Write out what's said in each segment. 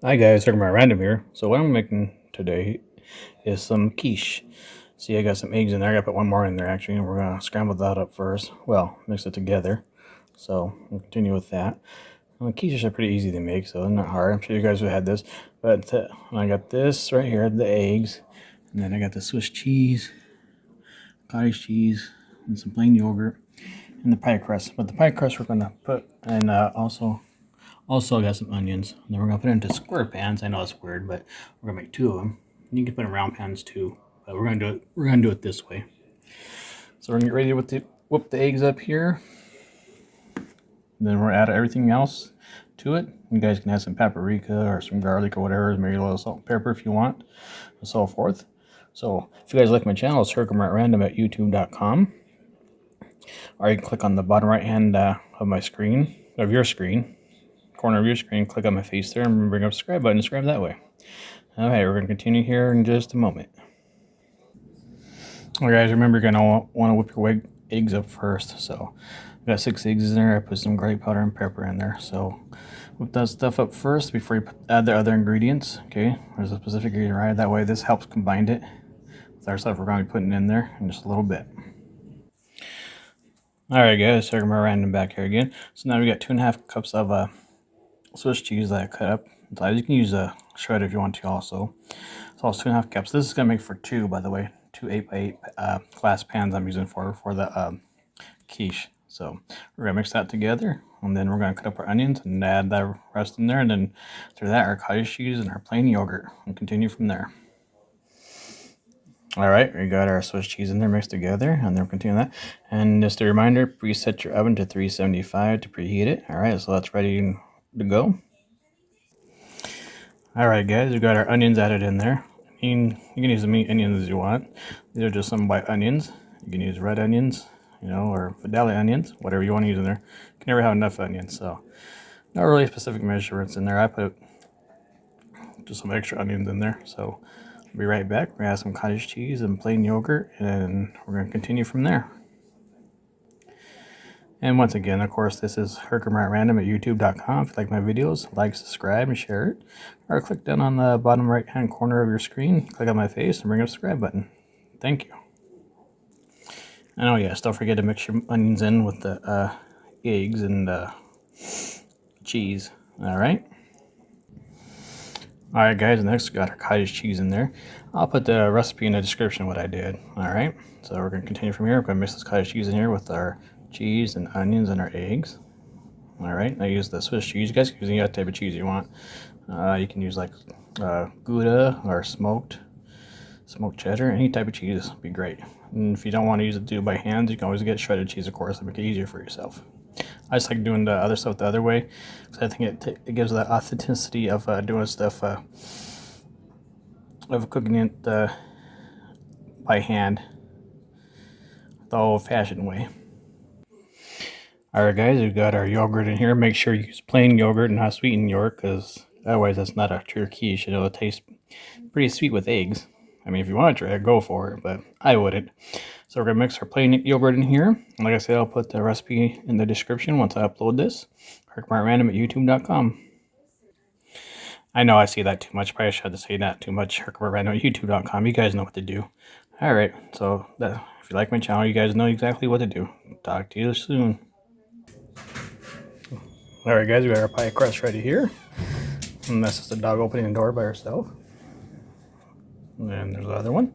Hi guys, Herkimer Random here. So what I'm making today is some quiche. See, I got some eggs in there. I gotta put one more in there actually, and we're gonna scramble that up first. Well, mix it together. So we'll continue with that. Well, quiches are pretty easy to make, so they're not hard. I'm sure you guys have had this. But I got this right here, the eggs, and then I got the Swiss cheese, cottage cheese, and some plain yogurt, and the pie crust. But the pie crust we're gonna put, and also, I got some onions. And then we're gonna put it into square pans. I know it's weird, but we're gonna make two of them. You can put in round pans too, but we're gonna do it. We're gonna do it this way. So we're gonna get ready to whip the eggs up here. And then we're gonna add everything else to it. You guys can add some paprika or some garlic or whatever, maybe a little salt and pepper if you want, and so forth. So if you guys like my channel, it's Herkimer at youtube.com. Or you can click on the bottom right hand of my screen, of your screen, corner of your screen, click on my face there and bring up the subscribe button and subscribe that way. Okay, we're going to continue here in just a moment. Alright guys, remember you're going to want to whip your eggs up first. So I got 6 eggs in there. I put some garlic powder and pepper in there. So whip that stuff up first before you add the other ingredients. Okay, there's a specific ingredient right. That way this helps combine it with our stuff we're going to be putting in there in just a little bit. Alright guys, so I'm random back here again. So now we got 2.5 cups of Swiss cheese that I cut up. You can use a shred if you want to also. So it's 2.5 cups. This is going to make for 2, by the way. 2 8x8 glass pans I'm using for the quiche. So we're going to mix that together. And then we're going to cut up our onions and add the rest in there. And then through that, our cottage cheese and our plain yogurt. And continue from there. Alright, we got our Swiss cheese in there mixed together, and then we'll continue that. And just a reminder, preset your oven to 375 to preheat it. Alright, so that's ready to go. Alright guys, we got our onions added in there. You can use as many onions as you want. These are just some white onions. You can use red onions, or Vidalia onions, whatever you want to use in there. You can never have enough onions, so no really specific measurements in there. I put just some extra onions in there, so I'll be right back. We're going to add some cottage cheese and plain yogurt, and we're going to continue from there. And once again, of course, this is Herkimer at youtube.com. If you like my videos, like, subscribe, and share it. Or click down on the bottom right-hand corner of your screen, click on my face, and bring up the subscribe button. Thank you. And oh yes, don't forget to mix your onions in with the eggs and cheese. Alright? Alright guys, next we got our cottage cheese in there. I'll put the recipe in the description what I did. Alright, so we're going to continue from here. We're going to mix this cottage cheese in here with our cheese and onions and our eggs. Alright, I use the Swiss cheese. You guys can use any type of cheese you want. You can use like Gouda or smoked cheddar. Any type of cheese would be great. And if you don't want to do it by hand, you can always get shredded cheese, of course, to make it easier for yourself. I just like doing the other stuff the other way because I think it gives the authenticity of doing stuff of cooking it by hand, the old-fashioned way. Alright guys, we've got our yogurt in here. Make sure you use plain yogurt and not sweetened yogurt, because otherwise that's not a true quiche. It'll taste pretty sweet with eggs. I mean, if you want to try it, go for it, but I wouldn't. So we're going to mix our plain yogurt in here. And like I said, I'll put the recipe in the description once I upload this. Herkimer at youtube.com. I know I say that too much. Probably should have to say that too much. Herkimer at youtube.com. You guys know what to do. Alright, so if you like my channel, you guys know exactly what to do. Talk to you soon. Alright guys, we got our pie crust ready here. And that's just a dog opening the door by herself. And then there's the other one.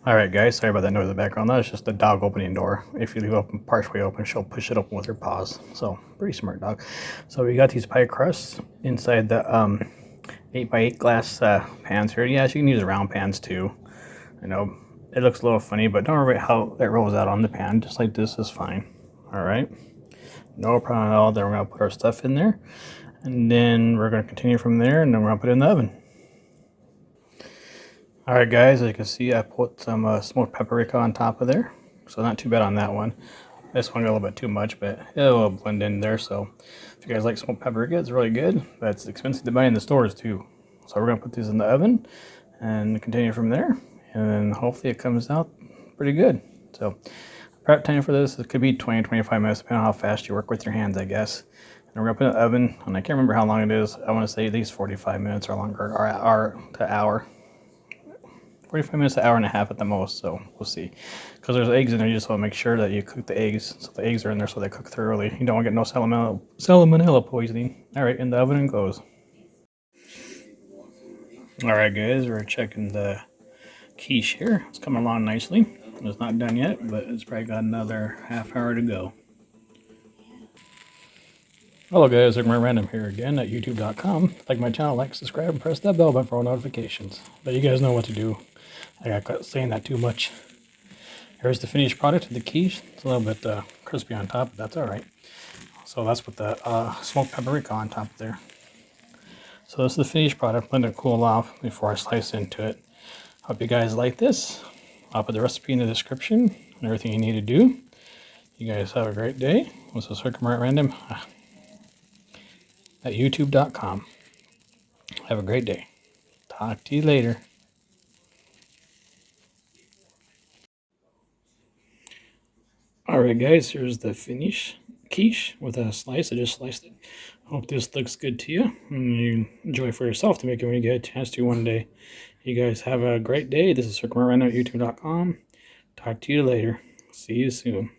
Alright guys, sorry about that noise in the background. That's just the dog opening the door. If you leave it open partially open, she'll push it open with her paws. So, pretty smart dog. So we got these pie crusts inside the 8x8 glass pans here. Yeah, you can use round pans too. I know it looks a little funny, but don't worry about how it rolls out on the pan. Just like this is fine. Alright. No problem at all. Then we're going to put our stuff in there. And then we're going to continue from there, and then we're going to put it in the oven. Alright guys, as you can see, I put some smoked paprika on top of there. So not too bad on that one. This one got a little bit too much, but it'll blend in there. So if you guys like smoked paprika, it's really good. But it's expensive to buy in the stores too. So we're going to put these in the oven and continue from there. And hopefully it comes out pretty good. So prep time for this, it could be 20-25 minutes, depending on how fast you work with your hands, I guess. And we're gonna put it in the oven, and I can't remember how long it is. I want to say at least 45 minutes or longer, or hour to hour. 45 minutes to hour and a half at the most, so we'll see. Because there's eggs in there, you just want to make sure that you cook the eggs, so the eggs are in there so they cook thoroughly. You don't want to get no salmonella poisoning. Alright, in the oven it goes. Alright guys, we're checking the quiche here. It's coming along nicely. It's not done yet, but it's probably got another half hour to go. Hello guys, Herkimer Random here again at youtube.com. Like my channel, like, subscribe, and press that bell button for all notifications. But you guys know what to do. I got caught saying that too much. Here's the finished product of the quiche. It's a little bit crispy on top, but that's alright. So that's with the smoked paprika on top there. So this is the finished product. Let it cool off before I slice into it. Hope you guys like this. I'll put the recipe in the description and everything you need to do. You guys have a great day. This is Herkimer Random at youtube.com. Have a great day. Talk to you later. Alright guys, here's the finished quiche with a slice. I just sliced it. Hope this looks good to you and you enjoy for yourself to make it when you get a chance to one day. You guys have a great day. This is Herkimer Random at youtube.com. Talk to you later. See you soon.